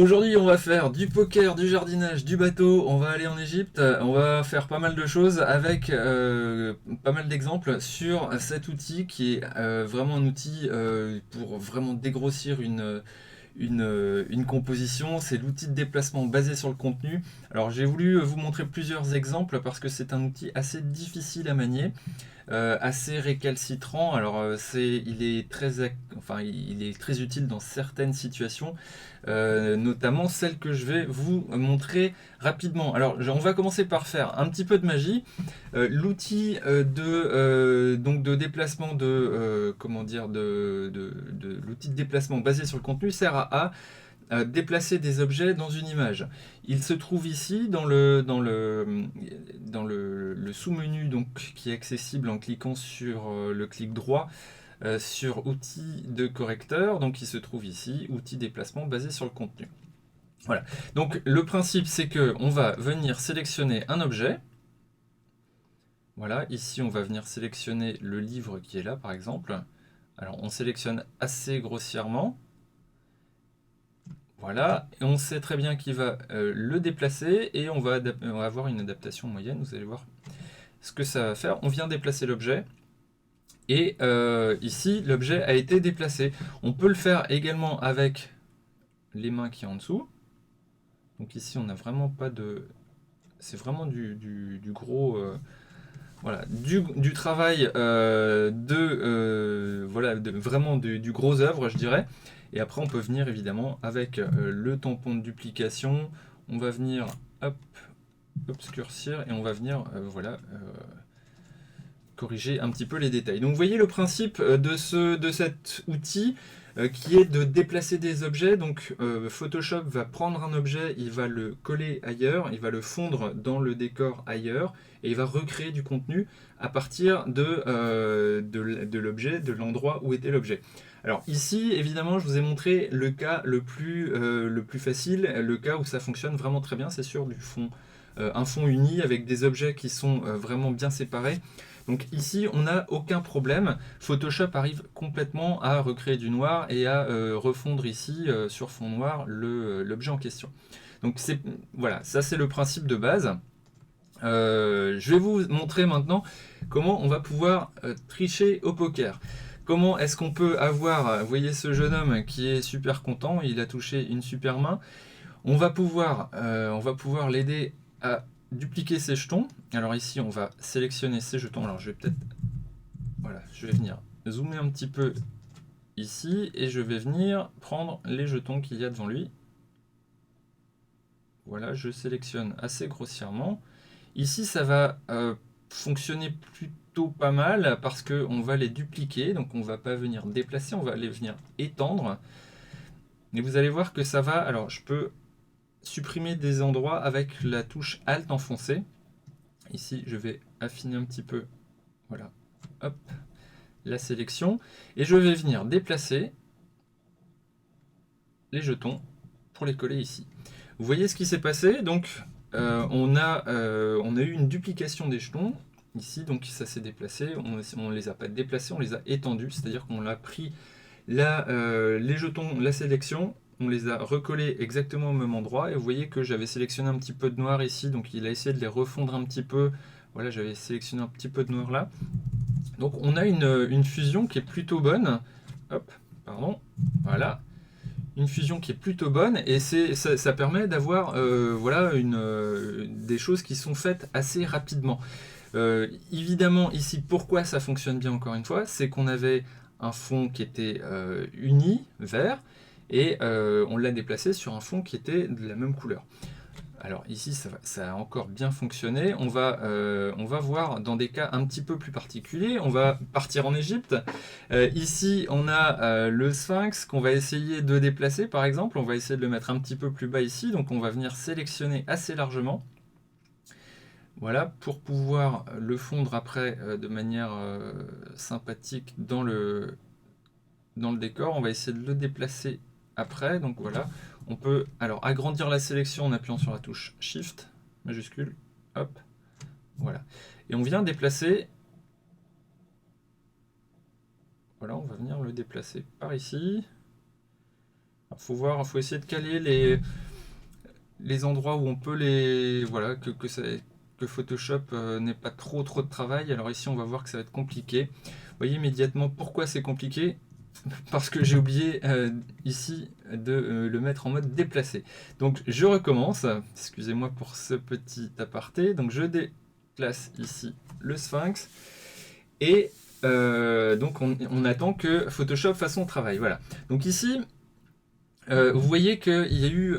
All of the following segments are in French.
Aujourd'hui, on va faire du poker, du jardinage, du bateau, on va aller en Égypte, on va faire pas mal de choses avec pas mal d'exemples sur cet outil qui est vraiment un outil pour vraiment dégrossir une composition. C'est l'outil de déplacement basé sur le contenu. Alors j'ai voulu vous montrer plusieurs exemples parce que c'est un outil assez difficile à manier. Assez récalcitrant. Alors il est très utile dans certaines situations, notamment celle que je vais vous montrer rapidement. Alors on va commencer par faire un petit peu de magie. L'outil donc de déplacement comment dire de l'outil de déplacement basé sur le contenu sert à déplacer des objets dans une image. Il se trouve ici dans le sous-menu donc, qui est accessible en cliquant sur le clic droit sur outils de correcteur. Donc il se trouve ici, outil déplacement basé sur le contenu. Voilà. Donc le principe c'est que on va venir sélectionner un objet. Voilà, ici on va venir sélectionner le livre qui est là par exemple. Alors on sélectionne assez grossièrement. Voilà, et on sait très bien qu'il va le déplacer et on va avoir une adaptation moyenne. Vous allez voir ce que ça va faire. On vient déplacer l'objet et ici l'objet a été déplacé. On peut le faire également avec les mains qui sont en dessous. Donc ici on n'a vraiment pas de... C'est vraiment du gros... voilà, du travail voilà, vraiment du gros œuvre, je dirais. Et après, on peut venir évidemment avec le tampon de duplication. On va venir hop, obscurcir et on va venir voilà, corriger un petit peu les détails. Donc vous voyez le principe de cet outil qui est de déplacer des objets. Donc Photoshop va prendre un objet, il va le coller ailleurs, il va le fondre dans le décor ailleurs et il va recréer du contenu à partir de l'objet, de l'endroit où était l'objet. Alors ici, évidemment, je vous ai montré le cas le plus facile, le cas où ça fonctionne vraiment très bien, c'est sur du fond, un fond uni avec des objets qui sont vraiment bien séparés. Donc ici, on n'a aucun problème. Photoshop arrive complètement à recréer du noir et à refondre ici sur fond noir l'objet en question. Donc voilà, ça c'est le principe de base. Je vais vous montrer maintenant comment on va pouvoir tricher au poker. Comment est-ce qu'on peut avoir, vous voyez ce jeune homme qui est super content, il a touché une super main. On va pouvoir l'aider à dupliquer ses jetons. Alors ici, on va sélectionner ses jetons. Alors je vais peut-être, voilà, je vais venir zoomer un petit peu ici et je vais venir prendre les jetons qu'il y a devant lui. Voilà, je sélectionne assez grossièrement. Ici, ça va fonctionner plutôt pas mal parce qu'on va les dupliquer, donc on va pas venir déplacer, on va les venir étendre. Et vous allez voir que ça va. Alors, je peux supprimer des endroits avec la touche Alt enfoncée. Ici, je vais affiner un petit peu, voilà, hop, la sélection. Et je vais venir déplacer les jetons pour les coller ici. Vous voyez ce qui s'est passé. Donc, on a eu une duplication des jetons. Ici, donc ça s'est déplacé. On ne les a pas déplacés, on les a étendus. C'est-à-dire qu'on a pris les jetons, la sélection, on les a recollés exactement au même endroit. Et vous voyez que j'avais sélectionné un petit peu de noir ici. Donc, il a essayé de les refondre un petit peu. Voilà, j'avais sélectionné un petit peu de noir là. Donc, on a une fusion qui est plutôt bonne. Hop, pardon. Voilà. Une fusion qui est plutôt bonne et ça permet d'avoir voilà, des choses qui sont faites assez rapidement. Évidemment, ici, pourquoi ça fonctionne bien encore une fois, c'est qu'on avait un fond qui était uni, vert, et on l'a déplacé sur un fond qui était de la même couleur. Alors ici, ça a encore bien fonctionné. On va voir dans des cas un petit peu plus particuliers. On va partir en Égypte. Ici, on a le sphinx qu'on va essayer de déplacer, par exemple. On va essayer de le mettre un petit peu plus bas ici. Donc on va venir sélectionner assez largement. Voilà, pour pouvoir le fondre après de manière sympathique dans le décor. On va essayer de le déplacer après. Donc voilà. On peut alors agrandir la sélection en appuyant sur la touche Shift majuscule. Hop. Voilà. Et on vient déplacer. Voilà, on va venir le déplacer par ici. Il faut voir, faut essayer de caler les endroits où on peut voilà, que Photoshop n'ait pas trop de travail. Alors ici, on va voir que ça va être compliqué. Vous voyez immédiatement pourquoi c'est compliqué. Parce que j'ai oublié ici de le mettre en mode déplacé. Donc je recommence, excusez-moi pour ce petit aparté. Donc je déplace ici le sphinx et donc on attend que Photoshop fasse son travail. Voilà. Donc ici, vous voyez qu'il y a eu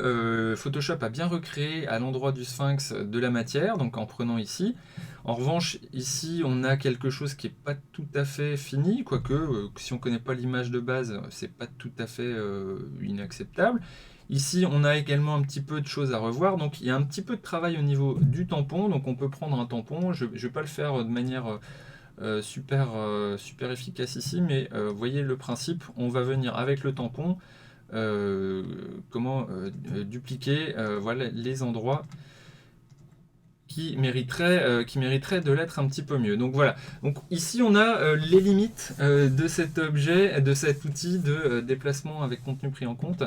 Photoshop a bien recréé à l'endroit du sphinx de la matière, donc en prenant ici. En revanche, ici, on a quelque chose qui n'est pas tout à fait fini, quoique si on ne connaît pas l'image de base, c'est pas tout à fait inacceptable. Ici, on a également un petit peu de choses à revoir, donc il y a un petit peu de travail au niveau du tampon, donc on peut prendre un tampon, je ne vais pas le faire de manière super efficace ici, mais vous voyez le principe, on va venir avec le tampon, dupliquer voilà, les endroits qui mériteraient de l'être un petit peu mieux. Donc voilà. Donc ici on a les limites de cet objet, de cet outil de déplacement avec contenu pris en compte,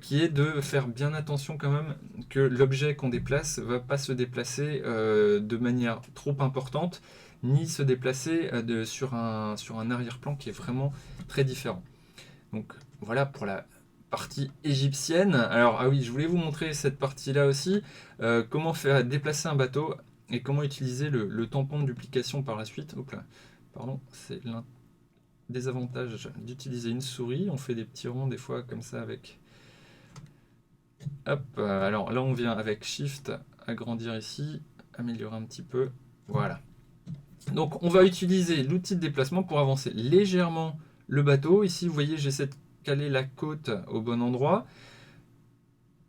qui est de faire bien attention quand même que l'objet qu'on déplace ne va pas se déplacer de manière trop importante, ni se déplacer sur un arrière-plan qui est vraiment très différent. Donc voilà pour la partie égyptienne. Alors, ah oui, je voulais vous montrer cette partie-là aussi. Comment faire déplacer un bateau et comment utiliser le tampon de duplication par la suite. Hop là, pardon, c'est l'un des avantages d'utiliser une souris. On fait des petits ronds des fois comme ça avec... Hop, alors là on vient avec Shift agrandir ici, améliorer un petit peu. Voilà. Donc on va utiliser l'outil de déplacement pour avancer légèrement le bateau. Ici, vous voyez, j'essaie de caler la côte au bon endroit.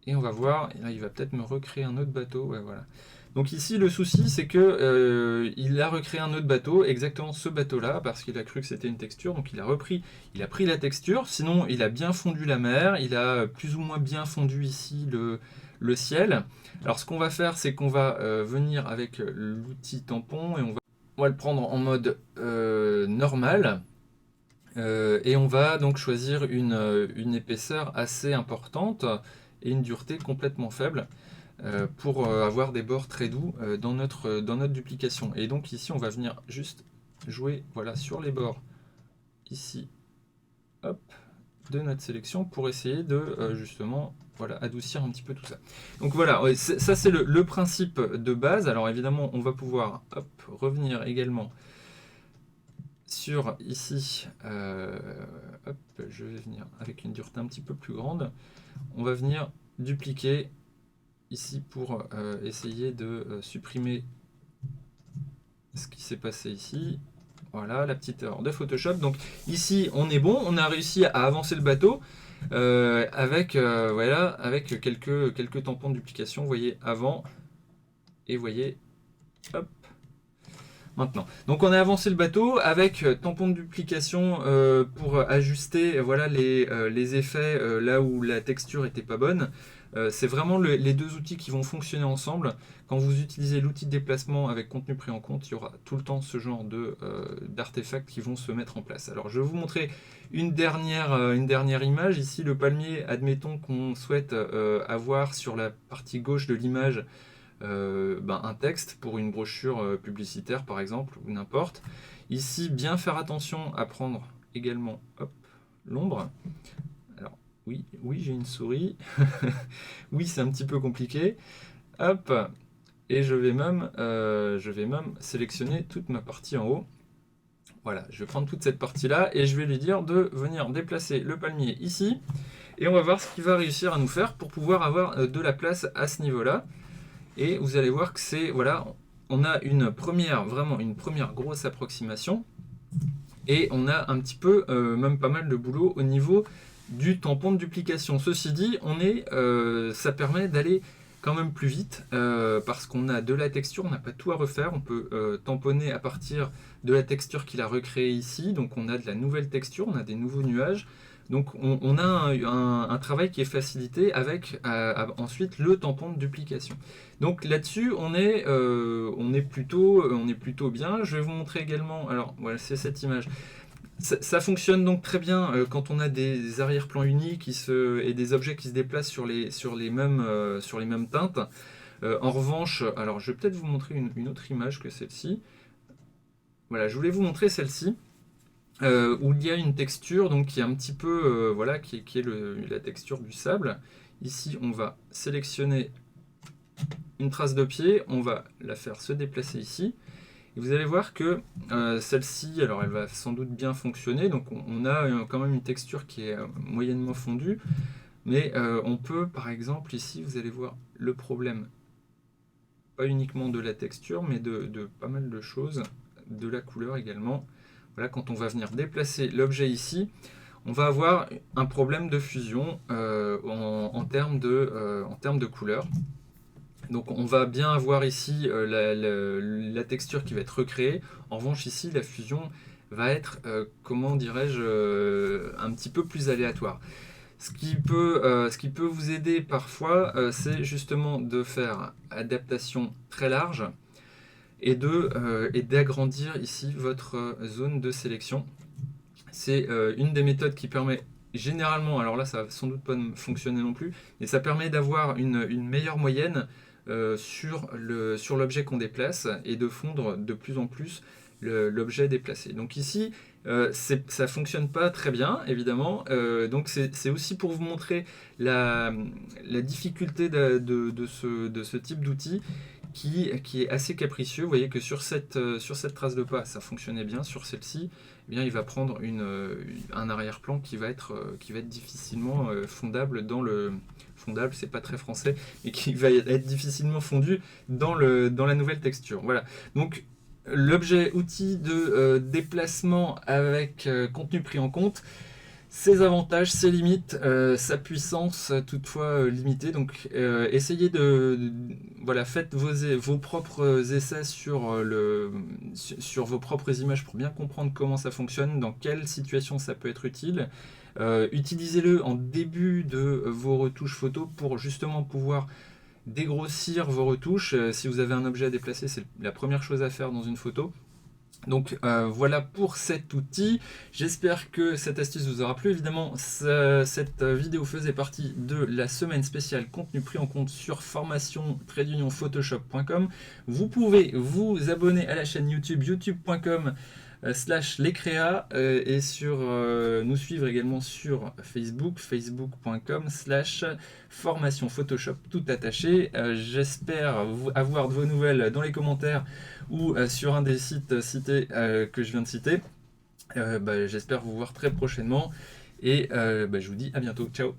Et on va voir, et là, il va peut-être me recréer un autre bateau. Ouais, voilà. Donc ici, le souci, c'est que il a recréé un autre bateau, exactement ce bateau-là, parce qu'il a cru que c'était une texture. Donc il a pris la texture. Sinon, il a bien fondu la mer. Il a plus ou moins bien fondu ici le ciel. Alors ce qu'on va faire, c'est qu'on va venir avec l'outil tampon et on va le prendre en mode normal. Et on va donc choisir une épaisseur assez importante et une dureté complètement faible pour avoir des bords très doux dans notre duplication. Et donc ici, on va venir juste jouer voilà, sur les bords ici, hop, de notre sélection pour essayer de justement voilà, adoucir un petit peu tout ça. Donc voilà, ouais, ça c'est le principe de base. Alors évidemment, on va pouvoir hop, revenir également sur ici, hop, je vais venir avec une dureté un petit peu plus grande. On va venir dupliquer ici pour essayer de supprimer ce qui s'est passé ici. Voilà, la petite erreur de Photoshop. Donc ici, on est bon, on a réussi à avancer le bateau voilà, avec quelques tampons de duplication. Vous voyez avant et vous voyez, hop, maintenant. Donc on a avancé le bateau avec tampon de duplication pour ajuster voilà, les effets là où la texture n'était pas bonne. C'est vraiment les deux outils qui vont fonctionner ensemble. Quand vous utilisez l'outil de déplacement avec contenu pris en compte, il y aura tout le temps ce genre d'artefacts qui vont se mettre en place. Alors je vais vous montrer une dernière image. Ici le palmier, admettons qu'on souhaite avoir sur la partie gauche de l'image un texte pour une brochure publicitaire par exemple, ou n'importe. Ici, bien faire attention à prendre également l'ombre. Alors oui, j'ai une souris. Oui, c'est un petit peu compliqué. Hop, et je vais même sélectionner toute ma partie en haut. Voilà, je vais prendre toute cette partie-là et je vais lui dire de venir déplacer le palmier ici. Et on va voir ce qu'il va réussir à nous faire pour pouvoir avoir de la place à ce niveau-là. Et vous allez voir que c'est, voilà, on a vraiment une première grosse approximation. Et on a un petit peu, même pas mal de boulot au niveau du tampon de duplication. Ceci dit, ça permet d'aller quand même plus vite parce qu'on a de la texture, on n'a pas tout à refaire. On peut tamponner à partir de la texture qu'il a recréée ici. Donc on a de la nouvelle texture, on a des nouveaux nuages. Donc on a un travail qui est facilité avec ensuite le tampon de duplication. Donc là-dessus on est plutôt bien. Je vais vous montrer également, alors voilà, c'est cette image. Ça fonctionne donc très bien quand on a des arrière-plans unis et des objets qui se déplacent sur les mêmes teintes. En revanche, alors je vais peut-être vous montrer une autre image que celle-ci. Voilà, je voulais vous montrer celle-ci, où il y a une texture donc, qui est un petit peu, voilà, qui est la texture du sable. Ici, on va sélectionner une trace de pied, on va la faire se déplacer ici. Et vous allez voir que celle-ci, alors elle va sans doute bien fonctionner, donc on a quand même une texture qui est moyennement fondue, mais on peut par exemple ici, vous allez voir le problème, pas uniquement de la texture, mais de pas mal de choses, de la couleur également. Voilà, quand on va venir déplacer l'objet ici, on va avoir un problème de fusion en termes de couleur. Donc on va bien avoir ici la texture qui va être recréée. En revanche ici la fusion va être, comment dirais-je, un petit peu plus aléatoire. Ce qui peut vous aider parfois, c'est justement de faire adaptation très large et d'agrandir ici votre zone de sélection. C'est une des méthodes qui permet généralement, alors là ça va sans doute pas fonctionner non plus, mais ça permet d'avoir une meilleure moyenne sur l'objet qu'on déplace et de fondre de plus en plus l'objet déplacé. Donc ici, ça ne fonctionne pas très bien, évidemment. Donc c'est aussi pour vous montrer la difficulté de ce type d'outil qui est assez capricieux. Vous voyez que sur cette trace de pas, ça fonctionnait bien. Sur celle-ci, eh bien, il va prendre un arrière-plan qui va être difficilement fondable dans le... Fondable, c'est pas très français, mais qui va être difficilement fondu dans la nouvelle texture. Voilà. Donc, l'objet outil de déplacement avec contenu pris en compte, ses avantages, ses limites, sa puissance toutefois limitée. Donc essayez voilà, faites vos propres essais sur vos propres images pour bien comprendre comment ça fonctionne, dans quelle situation ça peut être utile. Utilisez-le en début de vos retouches photos pour justement pouvoir dégrossir vos retouches. Si vous avez un objet à déplacer, c'est la première chose à faire dans une photo. Donc voilà pour cet outil. J'espère que cette astuce vous aura plu. Évidemment, cette vidéo faisait partie de la semaine spéciale contenu pris en compte sur formation-photoshop.com. Vous pouvez vous abonner à la chaîne YouTube, youtube.com /lescréas et nous suivre également sur Facebook, facebook.com /formation Photoshop tout attaché. J'espère avoir de vos nouvelles dans les commentaires ou sur un des sites cités que je viens de citer. J'espère vous voir très prochainement et je vous dis à bientôt. Ciao.